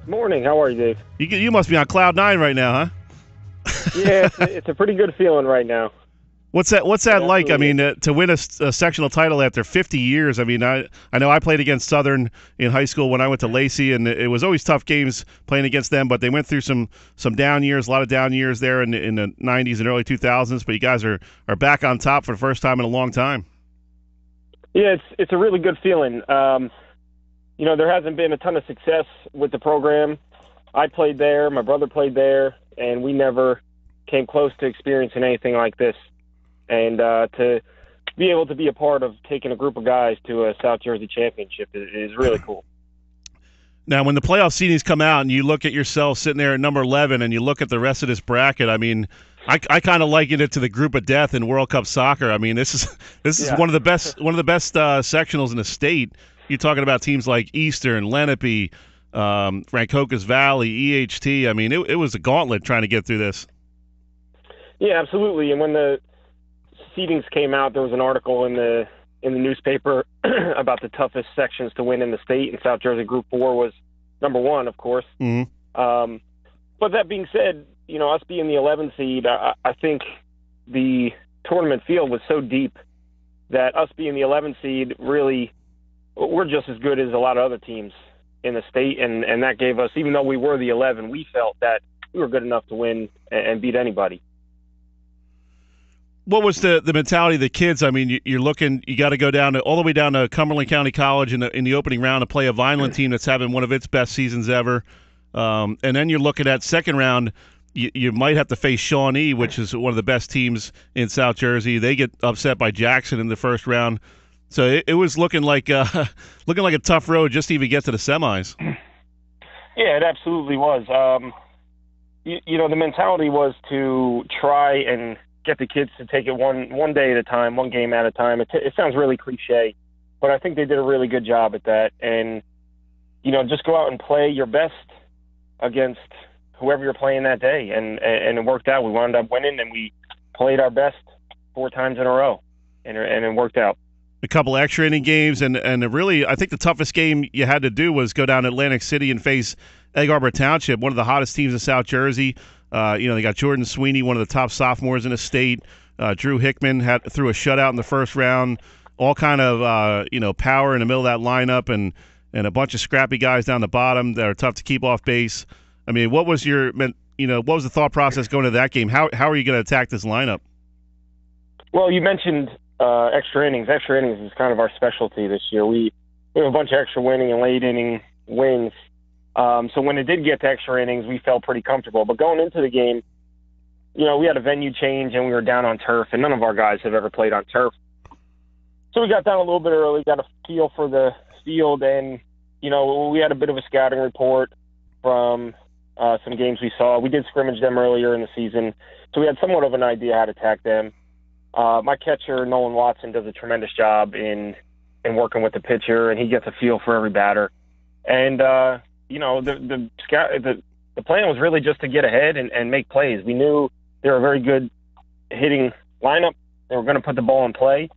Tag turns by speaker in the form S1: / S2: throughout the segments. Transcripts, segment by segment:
S1: Morning. How are you, Dave?
S2: You must be on cloud nine right now, huh?
S1: Yeah, it's a pretty good feeling right now.
S2: What's that like? I mean, to win a sectional title after 50 years. I mean, I know I played against Southern in high school when I went to Lacey, and it was always tough games playing against them. But they went through some down years, a lot of down years there in the 90s and early 2000s. But you guys are back on top for the first time in a long time.
S1: Yeah, it's a really good feeling. There hasn't been a ton of success with the program. I played there, my brother played there, and we never came close to experiencing anything like this. And to be able to be a part of taking a group of guys to a South Jersey championship is really cool.
S2: Now, when the playoff seedings come out and you look at yourself sitting there at number 11 and you look at the rest of this bracket, I mean, I kind of liken it to the group of death in World Cup soccer. I mean, this is one of the best sectionals in the state. You're talking about teams like Eastern, Lenape, Rancocas Valley, EHT. I mean, it was a gauntlet trying to get through this.
S1: Yeah, absolutely. And when the seedings came out, there was an article in the newspaper about the toughest sections to win in the state, and South Jersey Group 4 was number 1, of course.
S2: Mm-hmm.
S1: But that being said, us being the 11th seed, I think the tournament field was so deep that us being the 11th seed, really, we're just as good as a lot of other teams in the state, and that gave us, even though we were the 11, we felt that we were good enough to win and beat anybody.
S2: What was the mentality of the kids? I mean, you're looking, you got to go all the way down to Cumberland County College in the opening round to play a Vineland team that's having one of its best seasons ever. And then you're looking at second round, you might have to face Shawnee, which is one of the best teams in South Jersey. They get upset by Jackson in the first round. So it was looking like a tough road just to even get to the semis.
S1: Yeah, it absolutely was. The mentality was to try and get the kids to take it one day at a time, one game at a time. It sounds really cliche, but I think they did a really good job at that. And, just go out and play your best against whoever you're playing that day. And it worked out. We wound up winning, and we played our best 4 times in a row, and it worked out.
S2: A couple extra inning games, and really, I think the toughest game you had to do was go down to Atlantic City and face Egg Harbor Township, one of the hottest teams in South Jersey. They got Jordan Sweeney, one of the top sophomores in the state. Drew Hickman threw a shutout in the first round. All kind of power in the middle of that lineup, and a bunch of scrappy guys down the bottom that are tough to keep off base. I mean, what was what was the thought process going to that game? How are you going to attack this lineup?
S1: Well, you mentioned extra innings. Extra innings is kind of our specialty this year. We have a bunch of extra winning and late inning wins. So when it did get to extra innings, we felt pretty comfortable. But going into the game, we had a venue change and we were down on turf, and none of our guys have ever played on turf. So we got down a little bit early, got a feel for the field, and, we had a bit of a scouting report from some games we saw. We did scrimmage them earlier in the season, so we had somewhat of an idea how to attack them. My catcher, Nolan Watson, does a tremendous job in working with the pitcher, and he gets a feel for every batter. And, the plan was really just to get ahead and make plays. We knew they were a very good hitting lineup. They were going to put the ball in play.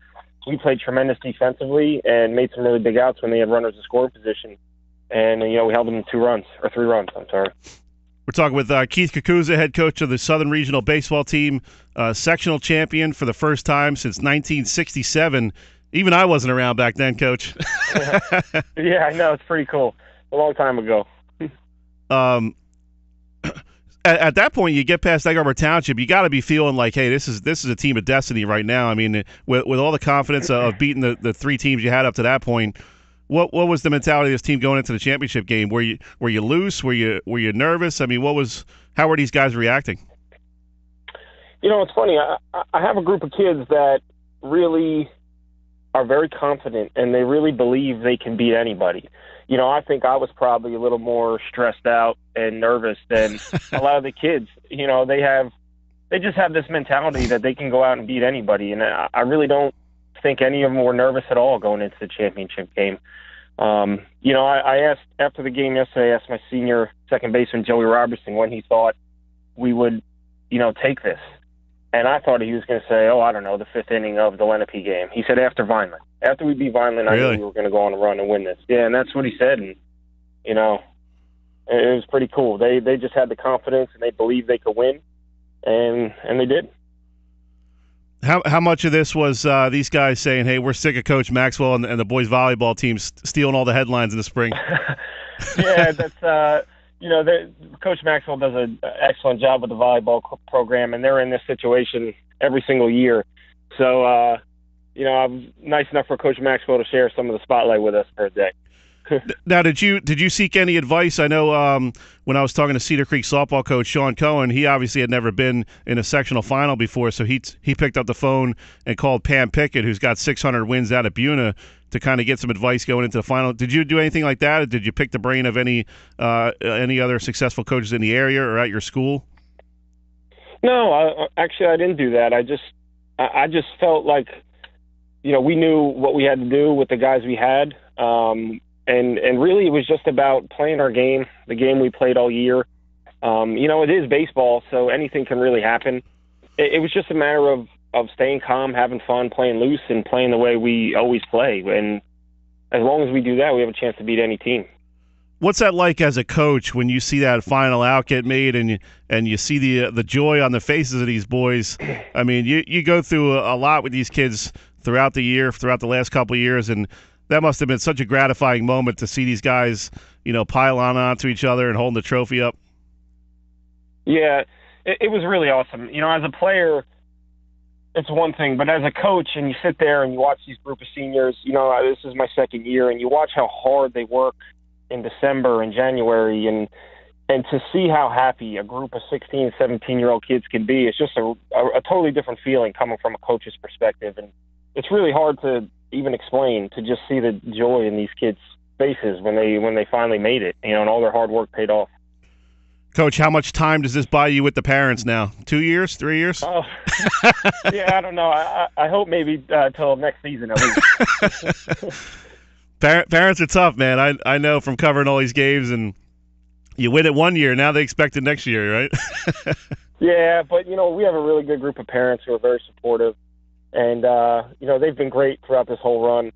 S1: We played tremendous defensively and made some really big outs when they had runners in scoring position. And, we held them to 3 runs. I'm sorry.
S2: We're talking with Keith Cocuzza, head coach of the Southern Regional Baseball Team, sectional champion for the first time since 1967. Even I wasn't around back then, Coach.
S1: Yeah, I know. It's pretty cool. A long time ago.
S2: At that point, you get past Egg Harbor Township, you got to be feeling like, hey, this is a team of destiny right now. I mean, with all the confidence of beating the 3 teams you had up to that point, what was the mentality of this team going into the championship game? Were you loose? Were you nervous? I mean, how were these guys reacting?
S1: It's funny. I have a group of kids that really are very confident, and they really believe they can beat anybody. I think I was probably a little more stressed out and nervous than a lot of the kids. They just have this mentality that they can go out and beat anybody, and I really don't think any of them were nervous at all going into the championship game. I asked after the game yesterday, I asked my senior second baseman, Joey Robertson, when he thought we would, take this. And I thought he was going to say, I don't know, the 5th inning of the Lenape game. He said after Vineland. After we beat Vineland, I knew we were going to go on a run and win this. Yeah, and that's what he said. And, It was pretty cool. They just had the confidence and they believed they could win, and they did.
S2: How much of this was these guys saying, "Hey, we're sick of Coach Maxwell and the boys volleyball team stealing all the headlines in the spring"?
S1: Yeah, that's Coach Maxwell does an excellent job with the volleyball program, and they're in this situation every single year. So, I was nice enough for Coach Maxwell to share some of the spotlight with us for a day.
S2: Now, did you seek any advice? I know when I was talking to Cedar Creek softball coach Sean Cohen, he obviously had never been in a sectional final before, so he picked up the phone and called Pam Pickett, who's got 600 wins out at Buna, to kind of get some advice going into the final. Did you do anything like that? Or did you pick the brain of any other successful coaches in the area or at your school?
S1: No, I didn't do that. I just felt like, we knew what we had to do with the guys we had. And really it was just about playing our game, the game we played all year. It is baseball, so anything can really happen. It was just a matter of staying calm, having fun, playing loose, and playing the way we always play. And as long as we do that, we have a chance to beat any team.
S2: What's that like as a coach when you see that final out get made and you see the joy on the faces of these boys? I mean, you go through a lot with these kids throughout the year, throughout the last couple of years, and that must have been such a gratifying moment to see these guys, pile onto each other and holding the trophy up. Yeah,
S1: it was really awesome. As a player, it's one thing, but as a coach, and you sit there and you watch these group of seniors, this is my second year, and you watch how hard they work in December and January, and to see how happy a group of 16, 17-year-old kids can be, it's just a totally different feeling coming from a coach's perspective. And it's really hard to even explain, to just see the joy in these kids' faces when they finally made it, and all their hard work paid off.
S2: Coach, how much time does this buy you with the parents now? 2 years, 3 years?
S1: Oh, yeah, I don't know. I hope maybe till next season at least.
S2: Parents are tough, man. I know from covering all these games, and you win it 1 year, now they expect it next year, right?
S1: Yeah, but, we have a really good group of parents who are very supportive. And, they've been great throughout this whole run.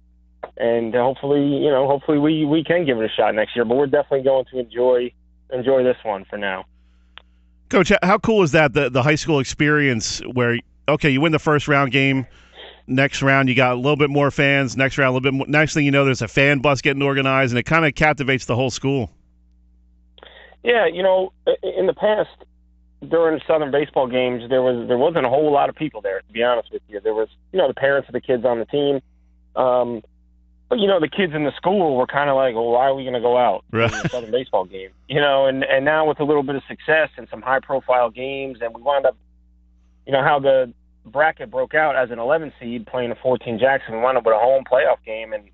S1: And hopefully we can give it a shot next year. But we're definitely going to enjoy this one for now.
S2: Coach, how cool is that, the high school experience where, okay, you win the first round game, next round you got a little bit more fans, next round a little bit more. Next thing you know, there's a fan bus getting organized, and it kind of captivates the whole school. Yeah,
S1: in the past, during Southern baseball games, there wasn't a whole lot of people there, to be honest with you. There was, the parents of the kids on the team. But, the kids in the school were kind of like, well, why are we going to go out to the Southern baseball game? And now with a little bit of success and some high-profile games, and we wound up, how the bracket broke out as an 11 seed playing a 14 Jackson, we wound up with a home playoff game. And,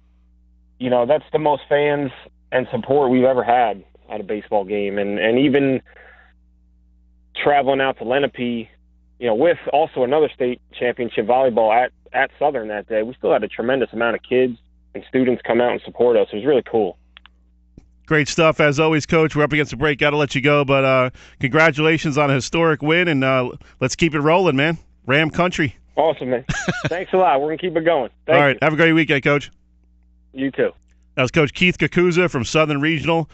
S1: that's the most fans and support we've ever had at a baseball game. And even traveling out to Lenape, with also another state championship volleyball at Southern that day, we still had a tremendous amount of kids and students come out and support us. It was really cool.
S2: Great stuff. As always, Coach, we're up against the break. Got to let you go, but congratulations on a historic win, and let's keep it rolling, man. Ram country.
S1: Awesome, man. Thanks a lot. We're going to keep it going. Thank
S2: All right.
S1: you.
S2: Have a great weekend, Coach.
S1: You too.
S2: That was Coach Keith Cocuzza from Southern Regional.